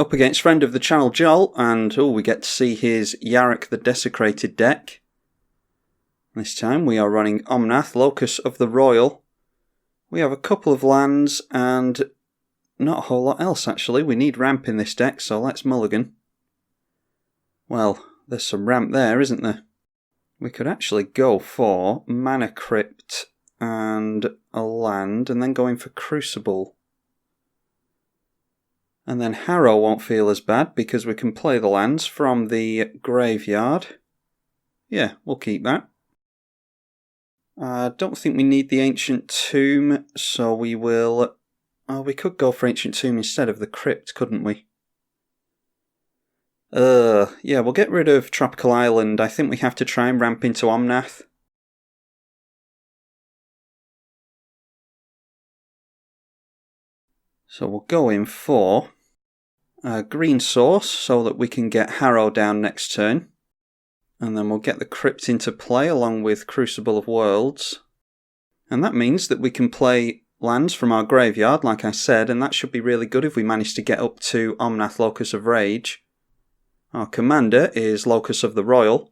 up against friend of the channel Joel, and we get to see his Yarok the Desecrated deck. This time we are running Omnath, Locus of the Roil. We have a couple of lands and not a whole lot else actually. We need ramp in this deck, so let's mulligan. Well, there's some ramp there, isn't there? We could actually go for Mana Crypt and a land, and then go in for Crucible. And then Harrow won't feel as bad because we can play the lands from the graveyard. Yeah, we'll keep that. I don't think we need the Ancient Tomb, so we will... Oh, we could go for Ancient Tomb instead of the Crypt, couldn't we? Yeah, we'll get rid of Tropical Island. I think we have to try and ramp into Omnath. So we'll go in for a green source so that we can get Harrow down next turn. And then we'll get the Crypt into play along with Crucible of Worlds. And that means that we can play lands from our graveyard, like I said, and that should be really good if we manage to get up to Omnath Locus of Rage. Our commander is Locus of the Roil.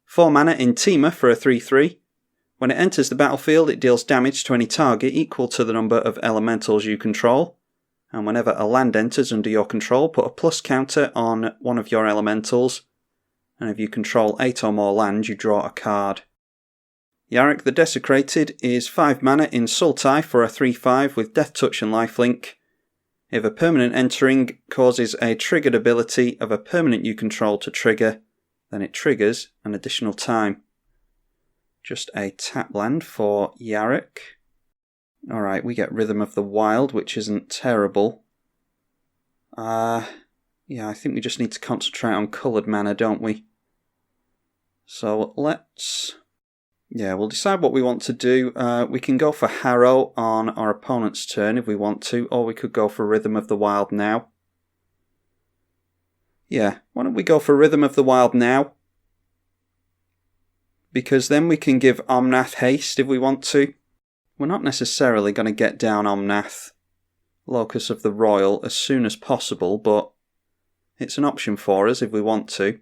4 mana in Temur for a 3/3. When it enters the battlefield, it deals damage to any target equal to the number of elementals you control. And whenever a land enters under your control, put a plus counter on one of your elementals. And if you control 8 or more lands, you draw a card. Yarok the Desecrated is 5 mana in Sultai for a 3/5 with Death Touch and Lifelink. If a permanent entering causes a triggered ability of a permanent you control to trigger, then it triggers an additional time. Just a tap land for Jarek. Alright, we get Rhythm of the Wild, which isn't terrible. Yeah, I think we just need to concentrate on coloured mana, don't we? So let's... Yeah, we'll decide what we want to do. We can go for Harrow on our opponent's turn if we want to, or we could go for Rhythm of the Wild now. Yeah, why don't we go for Rhythm of the Wild now? Because then we can give Omnath haste if we want to. We're not necessarily going to get down Omnath, Locus of the Roil, as soon as possible, but it's an option for us if we want to.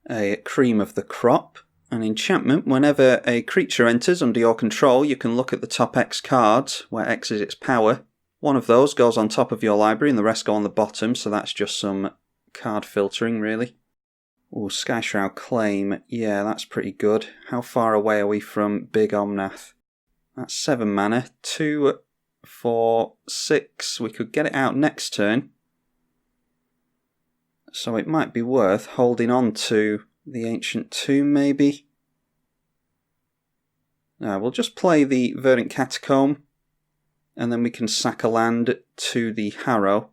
A Cream of the Crop. An enchantment, whenever a creature enters under your control, you can look at the top X cards, where X is its power. One of those goes on top of your library and the rest go on the bottom, so that's just some card filtering, really. Ooh, Skyshroud Claim. Yeah, that's pretty good. How far away are we from Big Omnath? That's 7 mana. 2, 4, 6. We could get it out next turn. So it might be worth holding on to the Ancient Tomb, maybe? We'll just play the Verdant Catacomb, and then we can sack a land to the Harrow.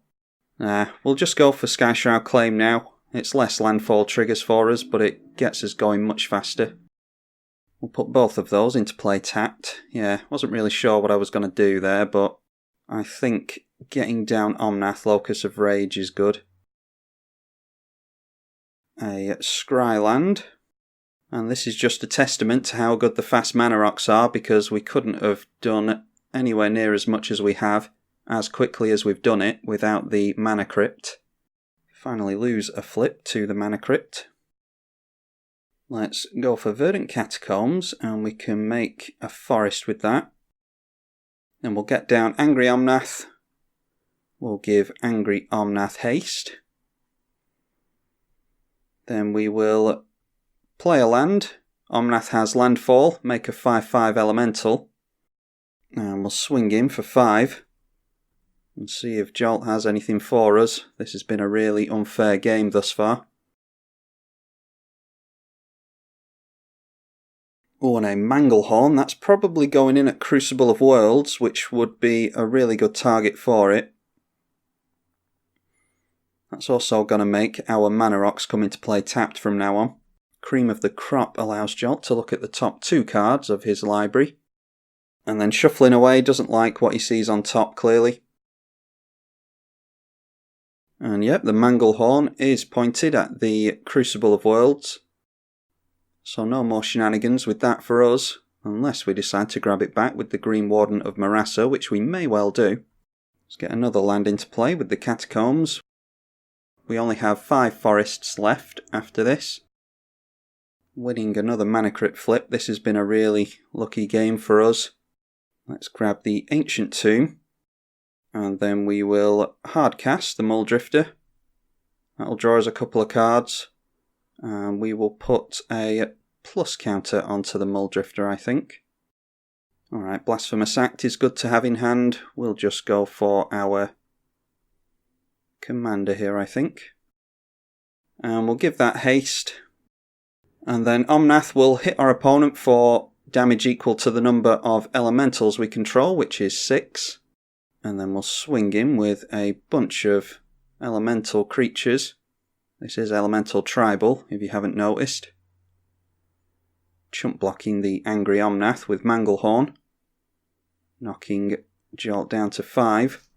We'll just go for Skyshroud Claim now. It's less landfall triggers for us, but it gets us going much faster. We'll put both of those into play tapped. Yeah, wasn't really sure what I was going to do there, but I think getting down Omnath Locus of Rage is good. A Scryland, and this is just a testament to how good the fast mana rocks are, because we couldn't have done anywhere near as much as we have as quickly as we've done it without the Mana Crypt. Finally lose a flip to the Mana Crypt. Let's go for Verdant Catacombs, and we can make a forest with that. Then we'll get down Angry Omnath. We'll give Angry Omnath haste. Then we will play a land. Omnath has landfall, make a 5/5 elemental. And we'll swing in for 5. And see if Jolt has anything for us. This has been a really unfair game thus far. Oh, and a Manglehorn. That's probably going in at Crucible of Worlds, which would be a really good target for it. That's also going to make our mana rocks come into play tapped from now on. Cream of the Crop allows Jolt to look at the top 2 cards of his library. And then shuffling away, doesn't like what he sees on top clearly. And yep, the Manglehorn is pointed at the Crucible of Worlds. So no more shenanigans with that for us, unless we decide to grab it back with the Green Warden of Marassa, which we may well do. Let's get another land into play with the Catacombs. We only have 5 forests left after this. Winning another mana crypt flip. This has been a really lucky game for us. Let's grab the Ancient Tomb. And then we will hardcast the Muldrifter. That'll draw us a couple of cards. And we will put a plus counter onto the Muldrifter, I think. Alright, Blasphemous Act is good to have in hand. We'll just go for our commander here, I think. And we'll give that haste. And then Omnath will hit our opponent for damage equal to the number of elementals we control, which is 6. And then we'll swing him with a bunch of elemental creatures. This is elemental tribal, if you haven't noticed. Chump blocking the angry Omnath with Manglehorn. Knocking Jolt down to 5.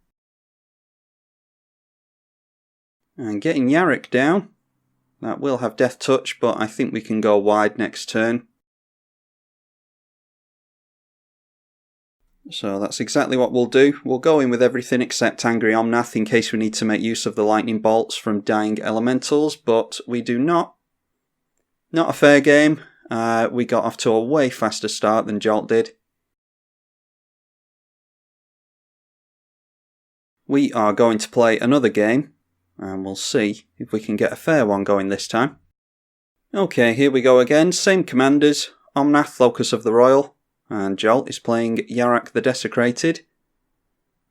And getting Yarok down. That will have Death Touch, but I think we can go wide next turn. So that's exactly what we'll do. We'll go in with everything except Angry Omnath in case we need to make use of the lightning bolts from dying elementals, but we do not. Not a fair game. We got off to a way faster start than Jolt did. We are going to play another game, and we'll see if we can get a fair one going this time. Okay, here we go again. Same commanders. Omnath, Locus of the Roil. And Jolt is playing Yarok the Desecrated.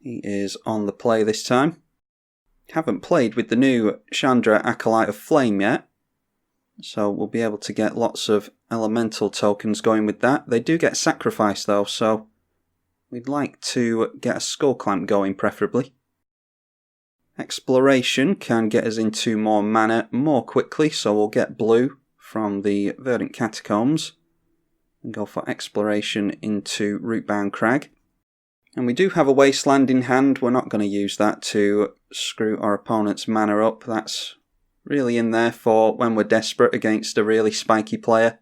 He is on the play this time. Haven't played with the new Chandra Acolyte of Flame yet, so we'll be able to get lots of elemental tokens going with that. They do get sacrificed though, so we'd like to get a Skull Clamp going preferably. Exploration can get us into more mana more quickly, so we'll get blue from the Verdant Catacombs. And go for exploration into Rootbound Crag. And we do have a wasteland in hand. We're not going to use that to screw our opponent's mana up. That's really in there for when we're desperate against a really spiky player.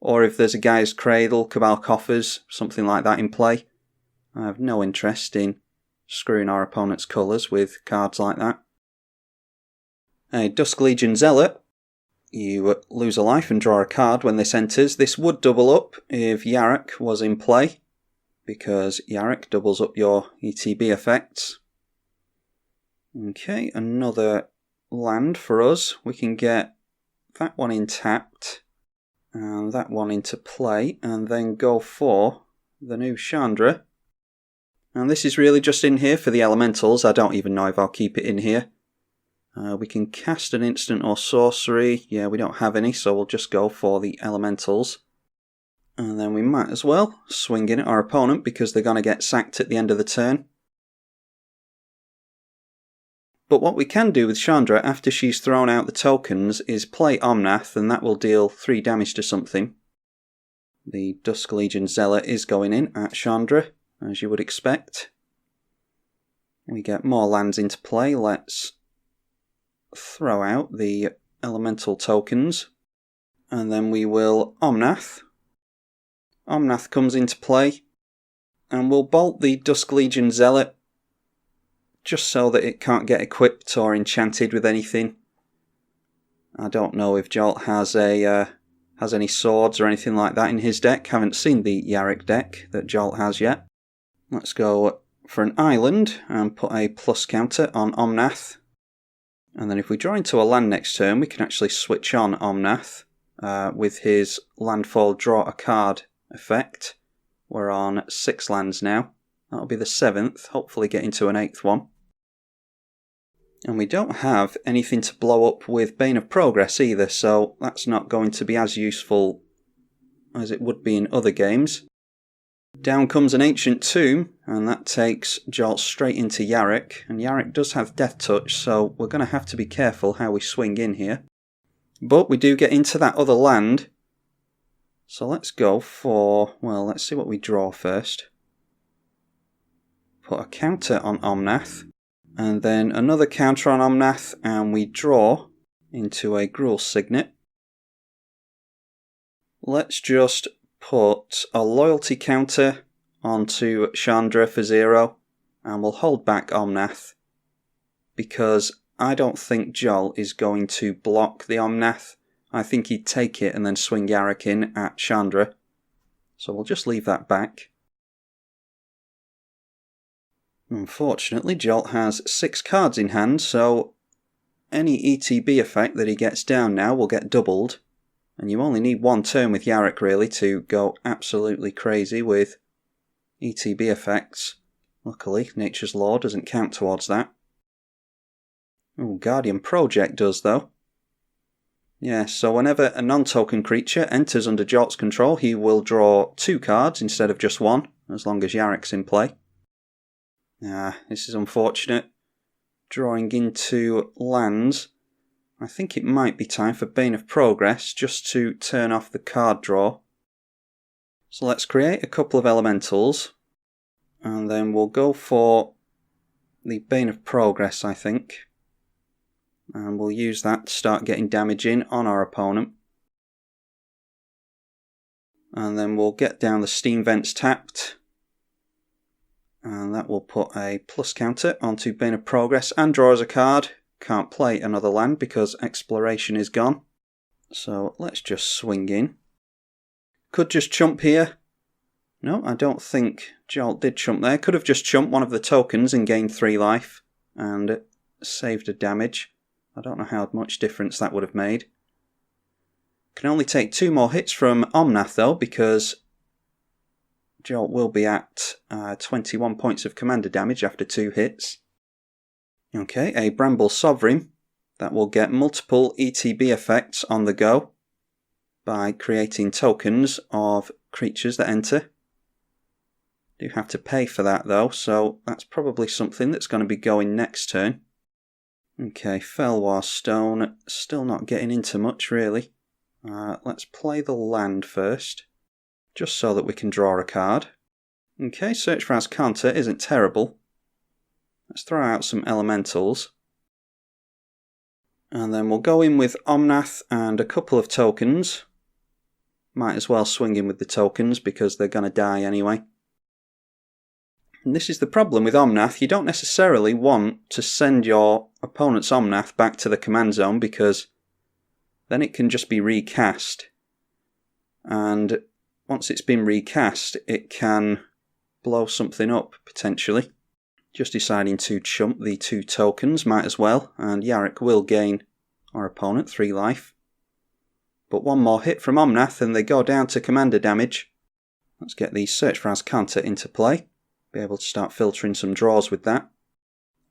Or if there's a Guy's Cradle, Cabal Coffers, something like that in play. I have no interest in screwing our opponent's colours with cards like that. A Dusk Legion Zealot. You lose a life and draw a card when this enters. This would double up if Jarek was in play, because Jarek doubles up your ETB effects. Okay, another land for us. We can get that one in tapped, and that one into play, and then go for the new Chandra. And this is really just in here for the elementals. I don't even know if I'll keep it in here. We can cast an instant or sorcery. Yeah, we don't have any, so we'll just go for the elementals. And then we might as well swing in at our opponent because they're going to get sacked at the end of the turn. But what we can do with Chandra after she's thrown out the tokens is play Omnath, and that will deal 3 damage to something. The Dusk Legion Zealot is going in at Chandra, as you would expect. We get more lands into play. Let's throw out the elemental tokens, and then we will Omnath. Omnath comes into play, and we'll bolt the Dusk Legion Zealot just so that it can't get equipped or enchanted with anything. I don't know if Jolt has any swords or anything like that in his deck. Haven't seen the Yarok deck that Jolt has yet. Let's go for an island and put a plus counter on Omnath. And then if we draw into a land next turn, we can actually switch on Omnath with his landfall draw a card effect. We're on 6 lands now. That'll be the 7th, hopefully get into an 8th one. And we don't have anything to blow up with Bane of Progress either, so that's not going to be as useful as it would be in other games. Down comes an Ancient Tomb, and that takes Jolt straight into Yarok, and Yarok does have Death Touch, so we're going to have to be careful how we swing in here. But we do get into that other land, so let's go for, well, let's see what we draw first. Put a counter on Omnath, and then another counter on Omnath, and we draw into a Gruul Signet. Let's just put a loyalty counter onto Chandra for 0, And we'll hold back Omnath, because I don't think Jolt is going to block the Omnath. I think he'd take it and then swing Yarok in at Chandra. So we'll just leave that back. Unfortunately, Jolt has 6 cards in hand, so any ETB effect that he gets down now will get doubled. And you only need 1 turn with Yarok really to go absolutely crazy with ETB effects. Luckily, Nature's Law doesn't count towards that. Oh, Guardian Project does though. Yeah, so whenever a non-token creature enters under Jolt's control, he will draw 2 cards instead of just 1, as long as Yarok's in play. This is unfortunate. Drawing into lands. I think it might be time for Bane of Progress, just to turn off the card draw. So let's create a couple of elementals, and then we'll go for the Bane of Progress, I think. And we'll use that to start getting damage in on our opponent. And then we'll get down the Steam Vents tapped. And that will put a plus counter onto Bane of Progress and draw us a card. Can't play another land because Exploration is gone. So let's just swing in. Could just chump here. No, I don't think Jolt did chump there. Could have just chumped one of the tokens and gained 3 life. And saved a damage. I don't know how much difference that would have made. Can only take 2 more hits from Omnath though, because Jolt will be at 21 points of commander damage after 2 hits. Okay, a Bramble Sovereign. That will get multiple ETB effects on the go by creating tokens of creatures that enter. Do have to pay for that though, so that's probably something that's going to be going next turn. Okay, Felwar Stone, still not getting into much really. Let's play the land first, just so that we can draw a card. Okay, Search for Azcanta isn't terrible. Let's throw out some elementals. And then we'll go in with Omnath and a couple of tokens. Might as well swing in with the tokens because they're going to die anyway. And this is the problem with Omnath. You don't necessarily want to send your opponent's Omnath back to the command zone because then it can just be recast. And once it's been recast, it can blow something up, potentially. Just deciding to chump the 2 tokens, might as well, and Jarek will gain our opponent 3 life. But 1 more hit from Omnath and they go down to commander damage. Let's get the Search for Azcanta into play. Be able to start filtering some draws with that.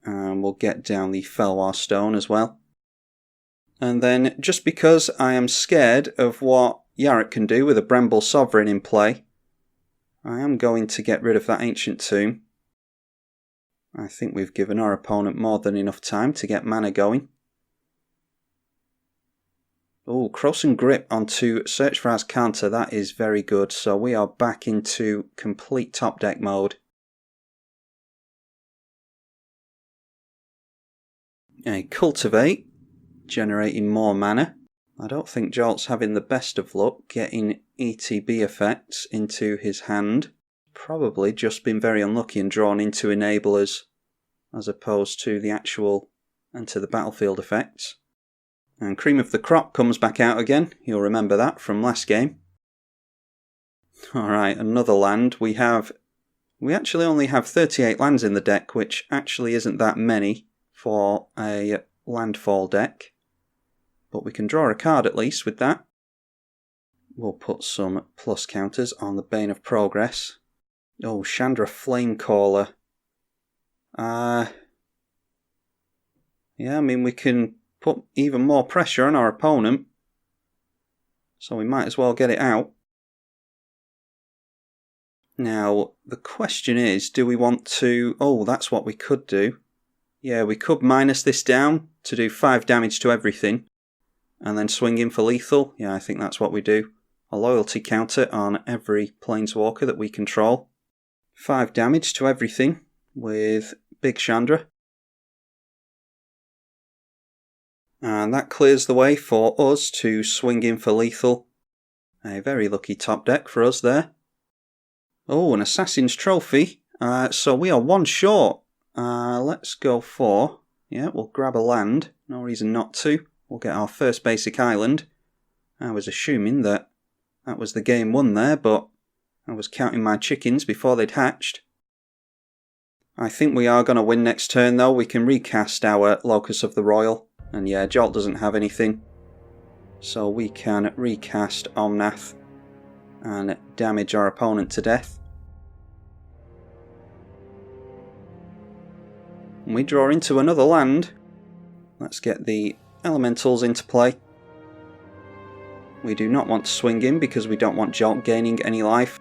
And we'll get down the Felwar Stone as well. And then, just because I am scared of what Jarek can do with a Bramble Sovereign in play, I am going to get rid of that Ancient Tomb. I think we've given our opponent more than enough time to get mana going. Oh, Krosan Grip onto Search for Azcanta, that is very good. So we are back into complete top deck mode. A Cultivate, generating more mana. I don't think Jolt's having the best of luck getting ETB effects into his hand. Probably just been very unlucky and drawn into enablers as opposed to the actual enter the battlefield effects. And Cream of the Crop comes back out again. You'll remember that from last game. Alright, another land. We actually only have 38 lands in the deck, which actually isn't that many for a landfall deck. But we can draw a card at least with that. We'll put some plus counters on the Bane of Progress. Oh, Chandra Flamecaller. Yeah, I mean, we can put even more pressure on our opponent. So we might as well get it out. Now, the question is, do we want to... Oh, that's what we could do. Yeah, we could minus this down to do 5 damage to everything. And then swing in for lethal. Yeah, I think that's what we do. A loyalty counter on every planeswalker that we control. 5 damage to everything with Big Chandra. And that clears the way for us to swing in for lethal. A very lucky top deck for us there. Oh, an Assassin's Trophy So we are one short. Let's go for... Yeah, we'll grab a land. No reason not to. We'll get our first basic island. I was assuming that was the game won there, but I was counting my chickens before they'd hatched. I think we are going to win next turn though. We can recast our Locus of the Roil. And yeah, Jolt doesn't have anything. So we can recast Omnath and damage our opponent to death. And we draw into another land. Let's get the elementals into play. We do not want to swing in because we don't want Jolt gaining any life.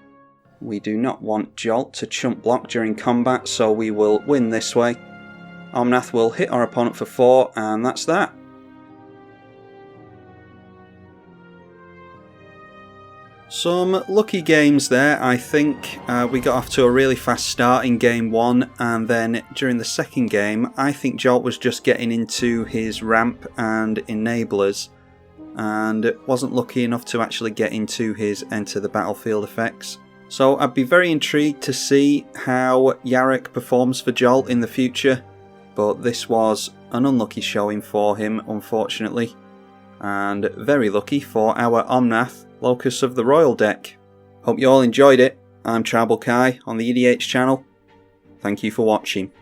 We do not want Jolt to chump block during combat, so we will win this way. Omnath will hit our opponent for 4, and that's that. Some lucky games there, I think. We got off to a really fast start in game 1, and then during the second game, I think Jolt was just getting into his ramp and enablers, and wasn't lucky enough to actually get into his enter the battlefield effects. So I'd be very intrigued to see how Jarek performs for Jolt in the future, but this was an unlucky showing for him, unfortunately, and very lucky for our Omnath Locus of the Roil deck. Hope you all enjoyed it. I'm tribalkai on the EDH channel. Thank you for watching.